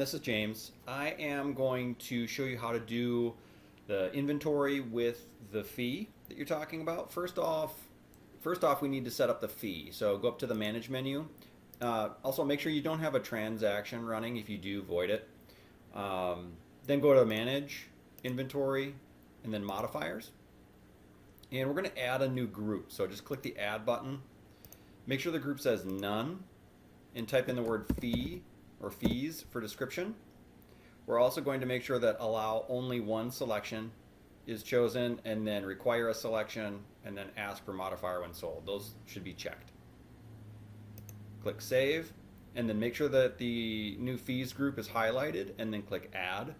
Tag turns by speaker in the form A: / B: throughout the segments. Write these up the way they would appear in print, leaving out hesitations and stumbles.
A: This is James. I am going to show you how to do the inventory with the fee that you're talking about. First off, we need to set up the fee. So go up to the Manage menu. Also, make sure you don't have a transaction running. If you do, void it. Then go to Manage, Inventory, and then Modifiers. And we're going to add a new group. So just click the Add button. Make sure the group says None, and type in the word Fee or Fees for description. We're also going to make sure that Allow Only One Selection is chosen, and then Require a Selection, and then Ask for Modifier when sold. Those should be checked. Click Save, and then make sure that the new Fees group is highlighted, and then click Add.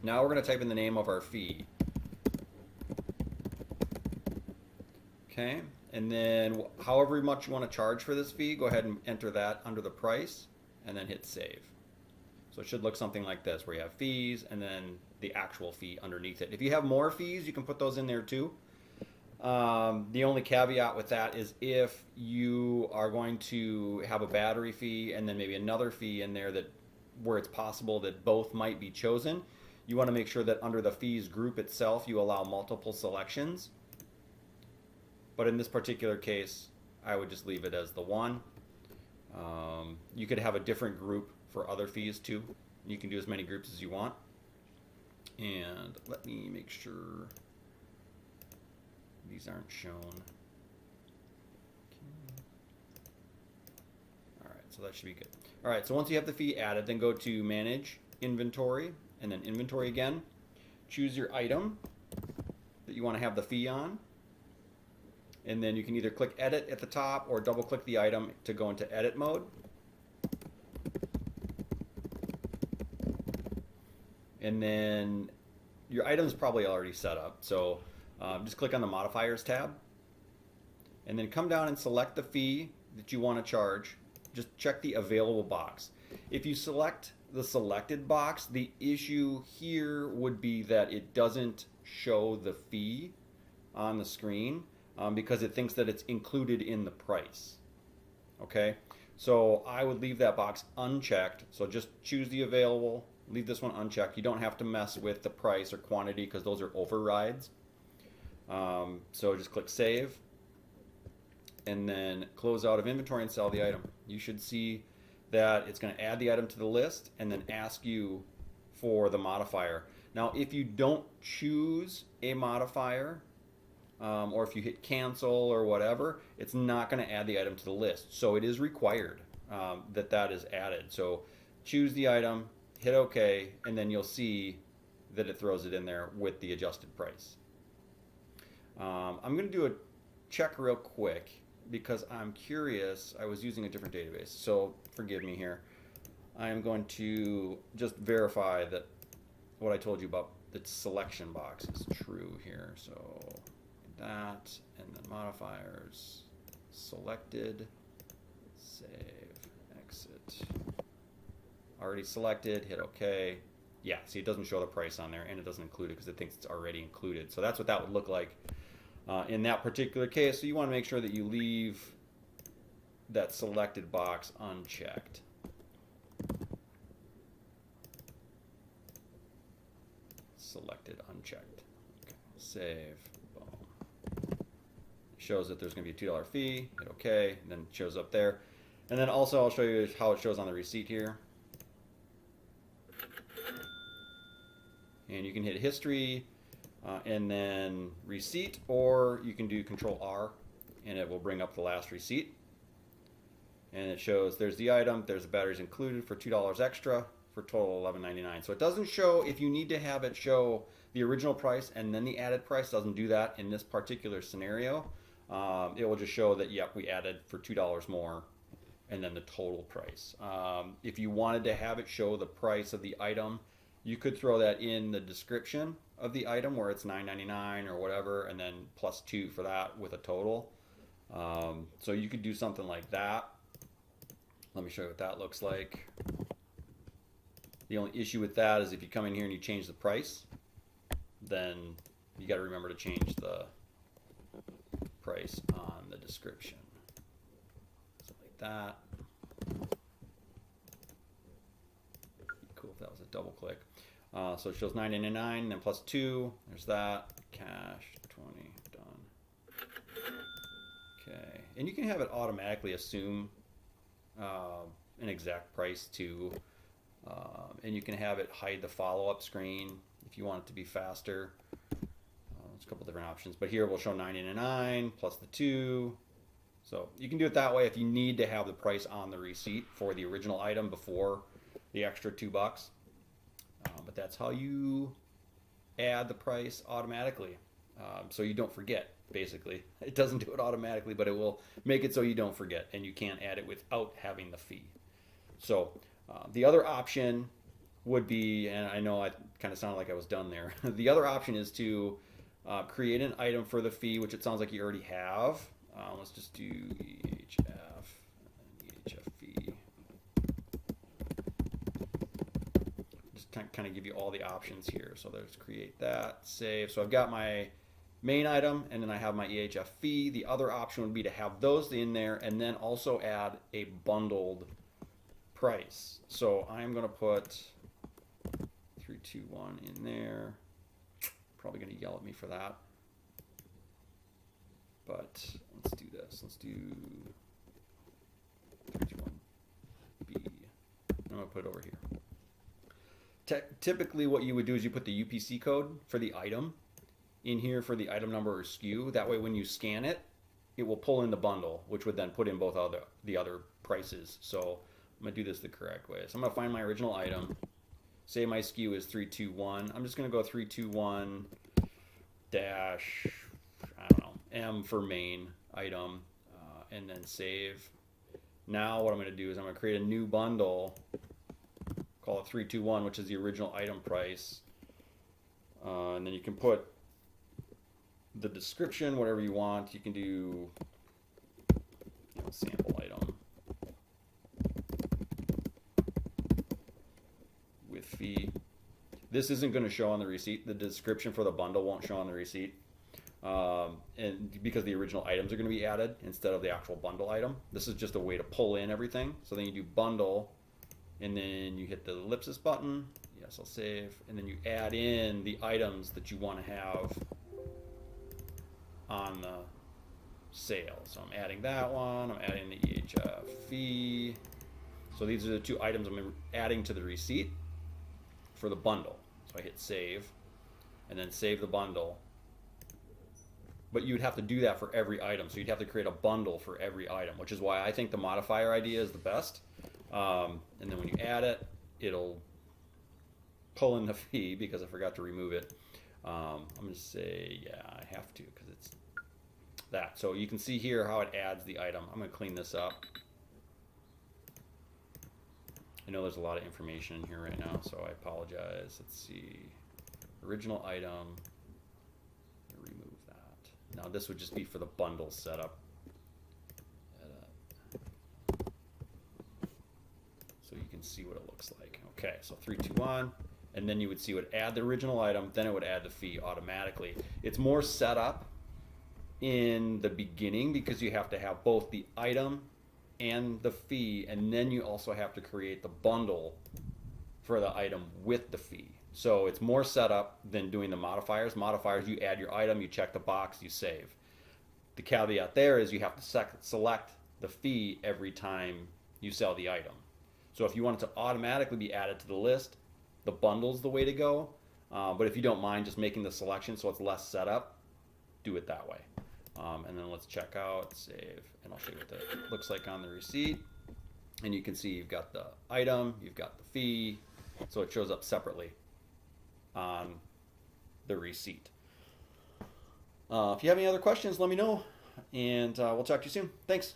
A: Now we're going to type in the name of our fee. Okay, and then however much you want to charge for this fee, go ahead and enter that under the price, and then hit Save. So it should look something like this, where you have fees and then the actual fee underneath it. If you have more fees, you can put those in there too. The only caveat with that is if you are going to have a battery fee and then maybe another fee in there that where it's possible that both might be chosen, you want to make sure that under the fees group itself you allow multiple selections. But in this particular case, I would just leave it as the one. You could have a different group for other fees too. You can do as many groups as you want. And let me make sure these aren't shown. Okay. All right, so that should be good. All right, so once you have the fee added, then go to Manage, Inventory, and then Inventory again. Choose your item that you want to have the fee on. And then you can either click Edit at the top or double click the item to go into edit mode. And then your item is probably already set up. So just click on the Modifiers tab. And then come down and select the fee that you want to charge. Just check the available box. If you select the selected box, the issue here would be that it doesn't show the fee on the screen. Because it thinks that it's included in the price. Okay, so I would leave that box unchecked. So just choose the available, leave this one unchecked. You don't have to mess with the price or quantity because those are overrides. So just click Save, and then close out of inventory and sell the item. You should see that it's going to add the item to the list and then ask you for the modifier. Now, if you don't choose a modifier, or if you hit cancel or whatever, it's not going to add the item to the list. So it is required that is added. So choose the item, hit OK, and then you'll see that it throws it in there with the adjusted price. I'm going to do a check real quick because I'm curious. I was using a different database, so forgive me here. I am going to just verify that what I told you about the selection box is true here. So that, and then modifiers, selected, save, exit. Already selected, hit OK. Yeah, see, it doesn't show the price on there, and it doesn't include it because it thinks it's already included. So that's what that would look like in that particular case. So you want to make sure that you leave that selected box unchecked. Selected, unchecked. Okay. Save. Shows that there's going to be a $2 fee, hit OK, and then it shows up there. And then also I'll show you how it shows on the receipt here. And you can hit history and then receipt, or you can do Control R and it will bring up the last receipt. And it shows there's the item, there's the batteries included for $2 extra for total $11.99. So it doesn't show, if you need to have it show the original price and then the added price, doesn't do that in this particular scenario. It will just show that, yep, we added for $2 more and then the total price. If you wanted to have it show the price of the item, you could throw that in the description of the item where it's $9.99 or whatever, and then plus 2 for that with a total. So you could do something like that. Let me show you what that looks like. The only issue with that is if you come in here and you change the price, then you got to remember to change the price on the description. Something like that. that was a double click. So it shows $9.99, then plus 2. There's that. Cash 20 done. Okay, and you can have it automatically assume an exact price too, and you can have it hide the follow-up screen if you want it to be faster. There's a couple different options, but here we'll show $9.99 plus the 2. So you can do it that way if you need to have the price on the receipt for the original item before the extra $2. But that's how you add the price automatically, so you don't forget. Basically, it doesn't do it automatically, but it will make it so you don't forget, and you can't add it without having the fee. So the other option would be, and I know I kind of sounded like I was done there. The other option is to create an item for the fee, which it sounds like you already have. Let's just do EHF and EHF fee. Just kind of give you all the options here. So there's create that, save. So I've got my main item, and then I have my EHF fee. The other option would be to have those in there and then also add a bundled price. So I'm going to put 321 in there. Probably going to yell at me for that. But let's do this. Let's do 321B. I'm going to put it over here. Typically what you would do is you put the UPC code for the item in here for the item number or SKU. That way when you scan it, it will pull in the bundle, which would then put in both the other prices. So I'm going to do this the correct way. So I'm going to find my original item. Say my SKU is 321. I'm just going to go 321 dash, I don't know, M for main item, and then save. Now what I'm going to do is I'm going to create a new bundle, call it 321, which is the original item price. And then you can put the description, whatever you want. You can do, sample item with fee. This isn't going to show on the receipt. The description for the bundle won't show on the receipt, and because the original items are going to be added instead of the actual bundle item. This is just a way to pull in everything. So then you do bundle, and then you hit the ellipsis button. Yes, I'll save, and then you add in the items that you want to have on the sale. So I'm adding that one, I'm adding the EHF fee. So these are the 2 items I'm adding to the receipt for the bundle. So I hit save, and then save the bundle. But you'd have to do that for every item. So you'd have to create a bundle for every item, which is why I think the modifier idea is the best. And then when you add it, it'll pull in the fee because I forgot to remove it. I'm going to say, yeah, I have to because it's that. So you can see here how it adds the item. I'm going to clean this up. I know there's a lot of information in here right now, so I apologize. Let's see. Original item. Remove that. Now this would just be for the bundle setup. So you can see what it looks like. Okay, so 321. And then you would see it would add the original item, then it would add the fee automatically. It's more setup in the beginning because you have to have both the item and the fee, and then you also have to create the bundle for the item with the fee. So it's more setup than doing the modifiers. Modifiers, you add your item, you check the box, you save. The caveat there is you have to select the fee every time you sell the item. So if you want it to automatically be added to the list, the bundle's the way to go. But if you don't mind just making the selection so it's less setup, do it that way. And then let's check out, save, and I'll show you what that looks like on the receipt. And you can see you've got the item, you've got the fee, so it shows up separately on the receipt. If you have any other questions, let me know, and we'll talk to you soon. Thanks.